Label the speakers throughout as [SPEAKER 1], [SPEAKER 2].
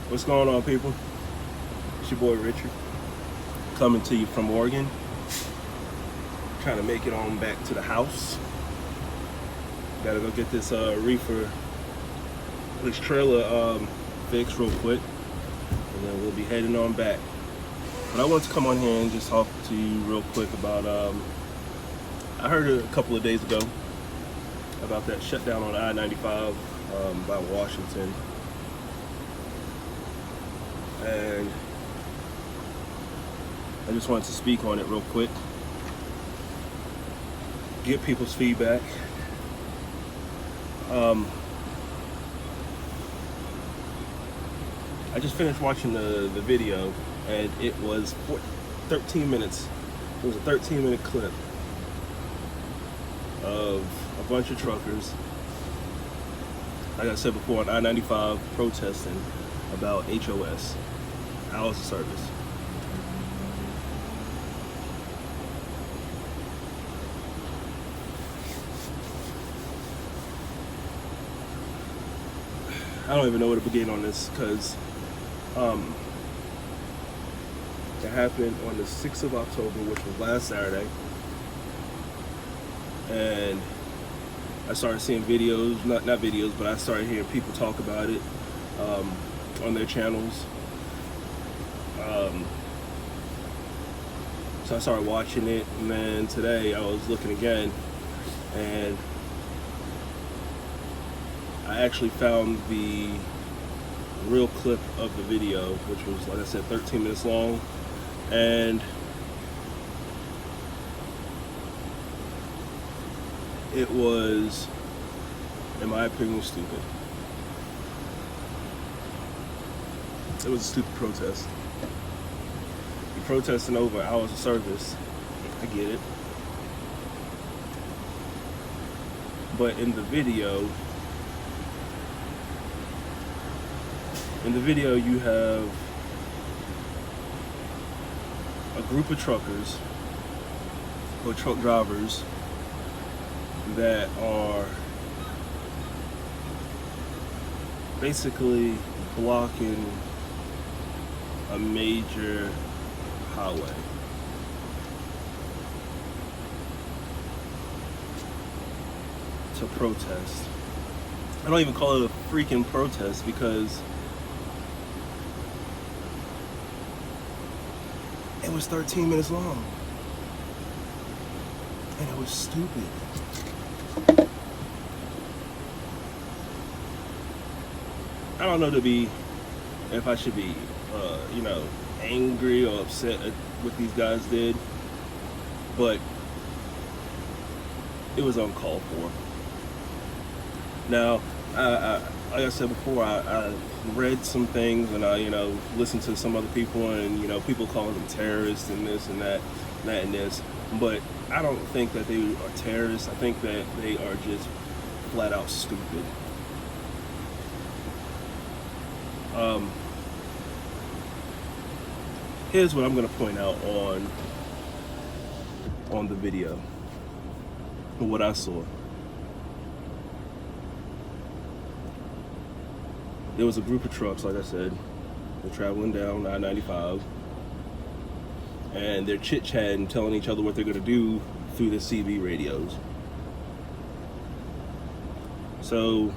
[SPEAKER 1] What's going on, people? It's your boy Richard, coming to you from Oregon, trying to make it on back to the house. Gotta go get this this trailer fixed real quick, and then we'll be heading on back. But I want to come on here and just talk to you real quick about, I heard a couple of days ago about that shutdown on I-95 by Washington. And I just wanted to speak on it real quick, get people's feedback. I just finished watching the video, and it was 13 minutes. It was a 13-minute clip of a bunch of truckers, like I said before, on I-95 protesting about HOS, hours of service. I don't even know where to begin on this, because it happened on the 6th of October, which was last Saturday, and I started seeing videos, not videos, but I started hearing people talk about it on their channels. So I started watching it, and then today I was looking again, and I actually found the real clip of the video, which was, like I said, 13 minutes long, and it was, in my opinion, stupid. It was a stupid protest. You're protesting over hours of service. I get it. But in the video, you have a group of truckers or truck drivers that are basically blocking a major highway. To protest. I don't even call it a freaking protest, because it was 13 minutes long, and it was stupid. I don't know if I should be, angry or upset at what these guys did, but it was uncalled for. Now, like I said before, I read some things, and I, listened to some other people, and, people calling them terrorists and this and that and this. But I don't think that they are terrorists. I think that they are just flat out stupid. Here's what I'm going to point out on the video, what I saw. There was a group of trucks, like I said, they're traveling down I-95, and they're chit-chatting, telling each other what they're going to do through the CB radios. So,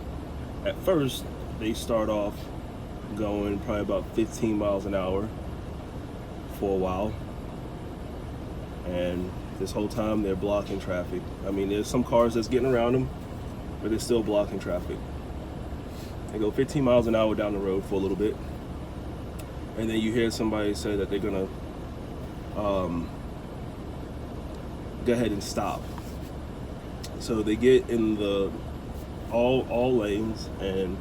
[SPEAKER 1] at first, they start off going probably about 15 miles an hour for a while, and this whole time they're blocking traffic. I mean, there's some cars that's getting around them, but they're still blocking traffic. They go 15 miles an hour down the road for a little bit, and then you hear somebody say that they're gonna go ahead and stop. So they get in the all lanes, and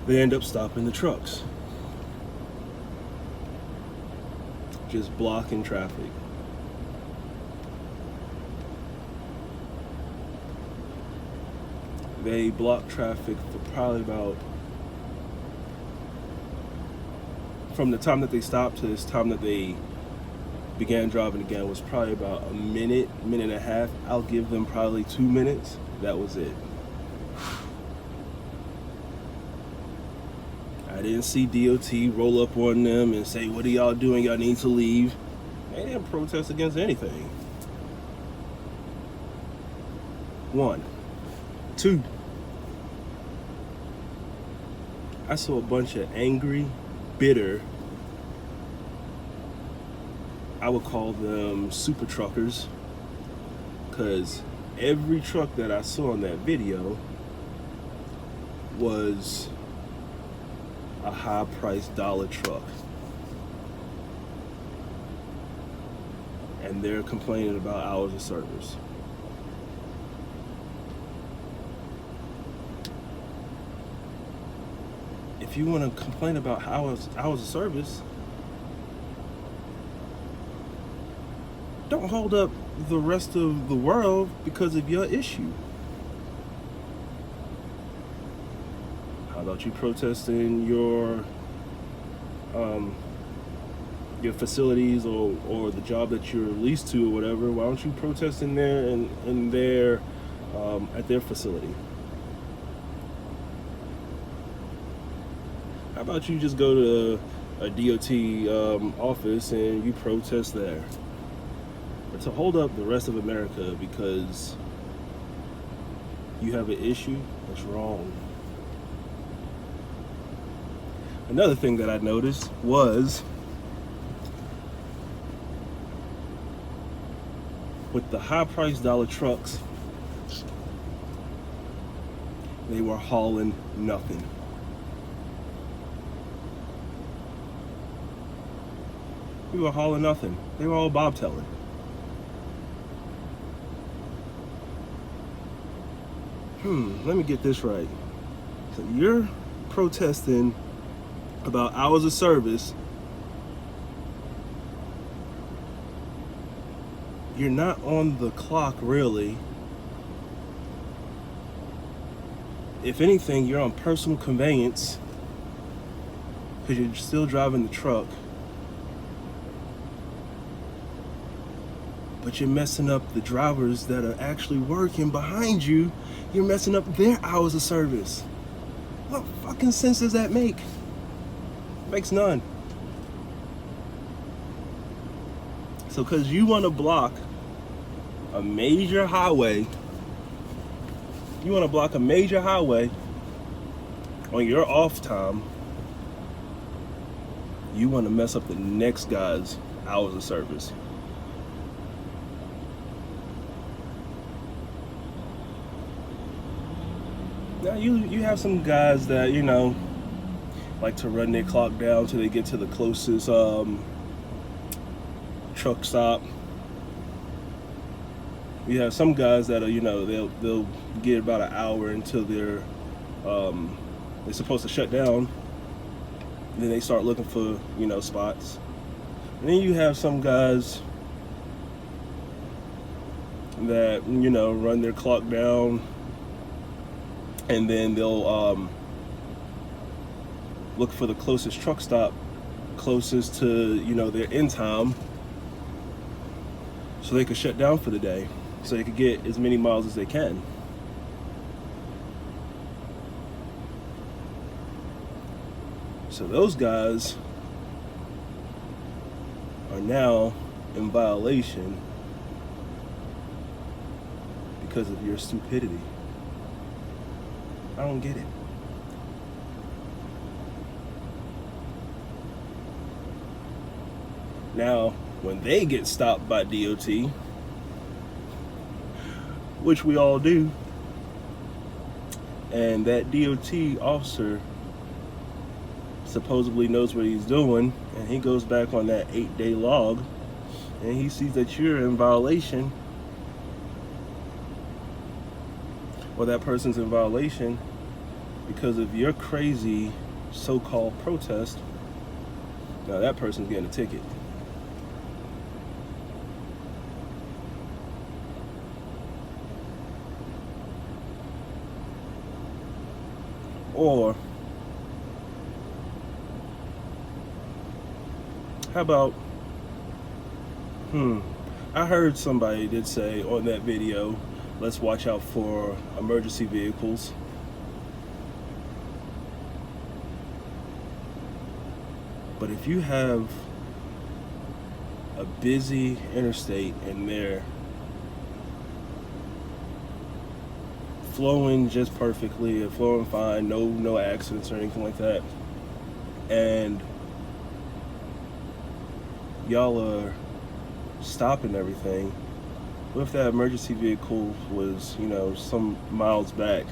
[SPEAKER 1] they end up stopping the trucks, just blocking traffic. They blocked traffic for probably about, from the time that they stopped to this time that they began driving again, was probably about a minute and a half. I'll give them probably 2 minutes. That was it. I I didn't see DOT roll up on them and say, what are y'all doing? Y'all need to leave. They didn't protest against anything. 1. 2. I saw a bunch of angry, bitter, I would call them super truckers, because every truck that I saw in that video was a high-priced dollar truck. And they're complaining about hours of service. If you want to complain about hours of service, don't hold up the rest of the world because of your issue. How about you protesting your facilities or the job that you're leased to or whatever? Why don't you protest in there and there at their facility? How about you just go to a DOT office and you protest there? But to hold up the rest of America because you have an issue, that's wrong. Another thing that I noticed was with the high-priced dollar trucks, they were hauling nothing. We were hauling nothing. They were all bobtailing. Let me get this right. So you're protesting about hours of service. You're not on the clock, really. If anything, you're on personal conveyance because you're still driving the truck. But you're messing up the drivers that are actually working behind you. You're messing up their hours of service. What fucking sense does that make? Makes none. So because you want to block a major highway, on your off time, you want to mess up the next guy's hours of service. Now you have some guys that, you know, like to run their clock down till they get to the closest truck stop. You have some guys that are, you know, they'll get about an hour until they're supposed to shut down. And then they start looking for, you know, spots. And then you have some guys that, you know, run their clock down and then they'll look for the closest truck stop closest to, you know, their end time so they could shut down for the day, so they could get as many miles as they can. So those guys are now in violation because of your stupidity. I don't get it. Now, when they get stopped by DOT, which we all do, and that DOT officer supposedly knows what he's doing, and he goes back on that 8-day log, and he sees that you're in violation, or that person's in violation because of your crazy so-called protest, now that person's getting a ticket. Or how about, I heard somebody did say on that video, let's watch out for emergency vehicles. But if you have a busy interstate and they're flowing just perfectly and flowing fine, no accidents or anything like that, and y'all are stopping everything, what if that emergency vehicle was, some miles back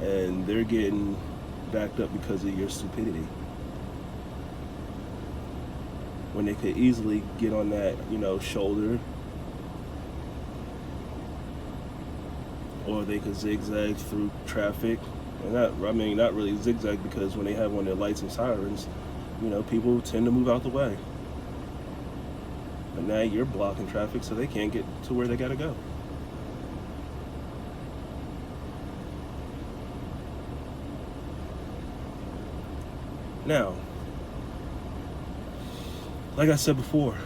[SPEAKER 1] and they're getting backed up because of your stupidity, when they could easily get on that, shoulder, or they could zigzag through traffic? And not really zigzag, because when they have on their lights and sirens, people tend to move out the way. But now you're blocking traffic so they can't get to where they gotta go. Now, like I said before,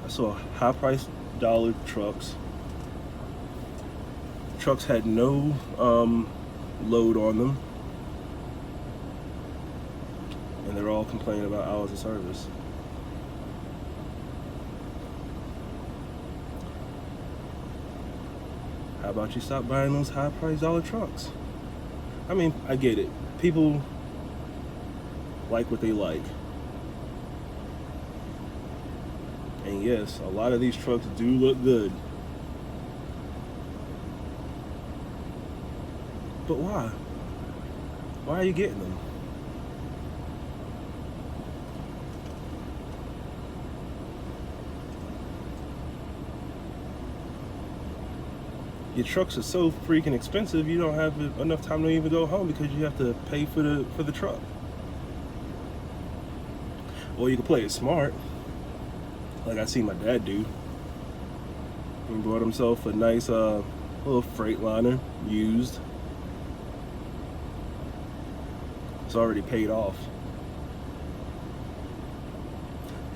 [SPEAKER 1] I saw high-priced dollar trucks. Trucks had no load on them, and they're all complaining about hours of service. How about you stop buying those high-priced dollar trucks? I mean, I get it. People like what they like. And yes, a lot of these trucks do look good. But why? Why are you getting them? Your trucks are so freaking expensive, you don't have enough time to even go home because you have to pay for the truck. Or you can play it smart, like I see my dad do. He bought himself a nice little Freightliner, used. It's already paid off.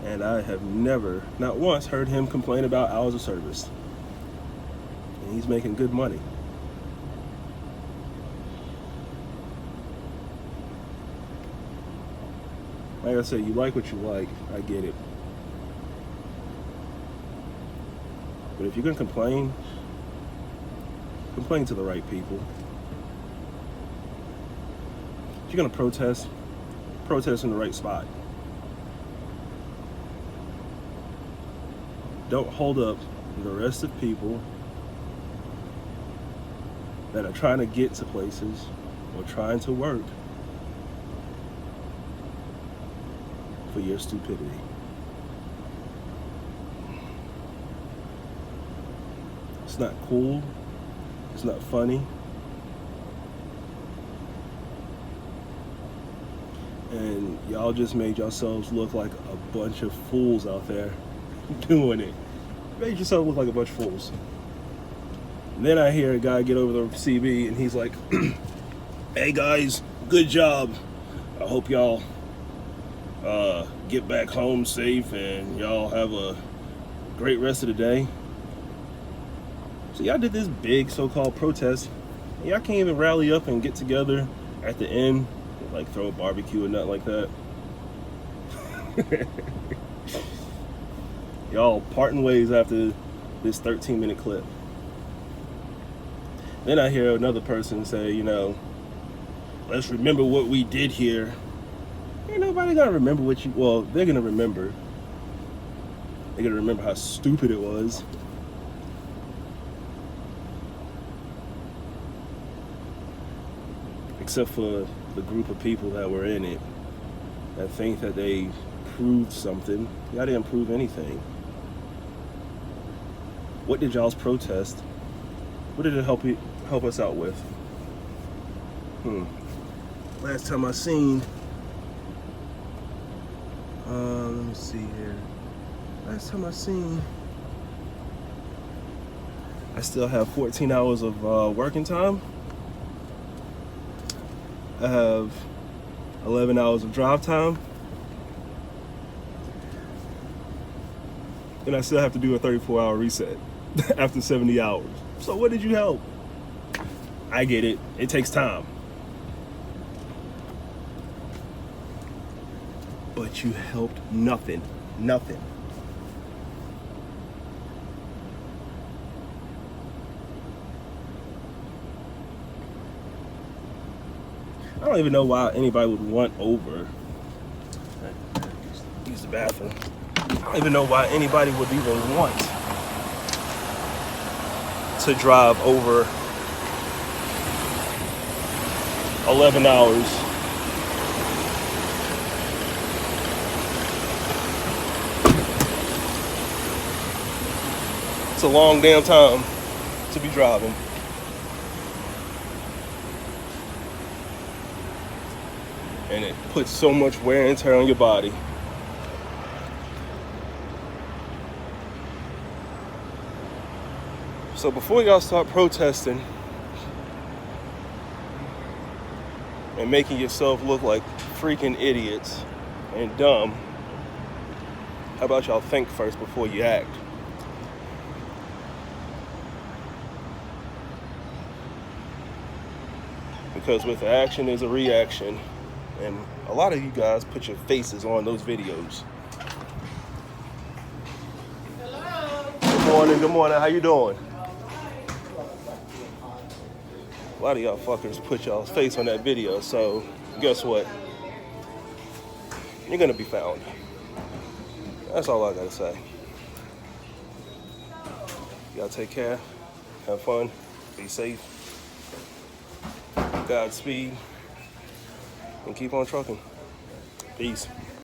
[SPEAKER 1] And I have never, not once, heard him complain about hours of service. And he's making good money. Like I said, you like what you like, I get it. But if you're gonna complain to the right people. If you're gonna protest in the right spot. Don't hold up the rest of people that are trying to get to places or trying to work for your stupidity. It's not cool. It's not funny. And y'all just made yourselves look like a bunch of fools out there doing it. Made yourself look like a bunch of fools. And then I hear a guy get over the CB and he's like, hey guys, good job. I hope y'all get back home safe and y'all have a great rest of the day. So y'all did this big so-called protest. And y'all can't even rally up and get together at the end, like throw a barbecue or nothing like that. Y'all parting ways after this 13-minute clip. Then I hear another person say, let's remember what we did here. Ain't nobody gonna remember they're gonna remember. They're gonna remember how stupid it was. Except for the group of people that were in it that think that they proved something. Y'all didn't prove anything. What did y'all's protest? What did it help us out with? Last time I seen, let me see here. Last time I seen, I still have 14 hours of working time. I have 11 hours of drive time. And I still have to do a 34-hour reset after 70 hours. So what did you help? I get it. It takes time. but you helped nothing. Nothing. I don't even know why anybody would want over. Use the bathroom. I don't even know why anybody would even want to drive over 11 hours. It's a long damn time to be driving. And it puts so much wear and tear on your body. So before y'all start protesting and making yourself look like freaking idiots and dumb, how about y'all think first before you act? Because with action is a reaction, and a lot of you guys put your faces on those videos. Hello. Good morning, how you doing? A lot of y'all fuckers put y'all's face on that video, so guess what? You're gonna be found. That's all I gotta say. Y'all take care, have fun, be safe, Godspeed, and keep on trucking. Peace.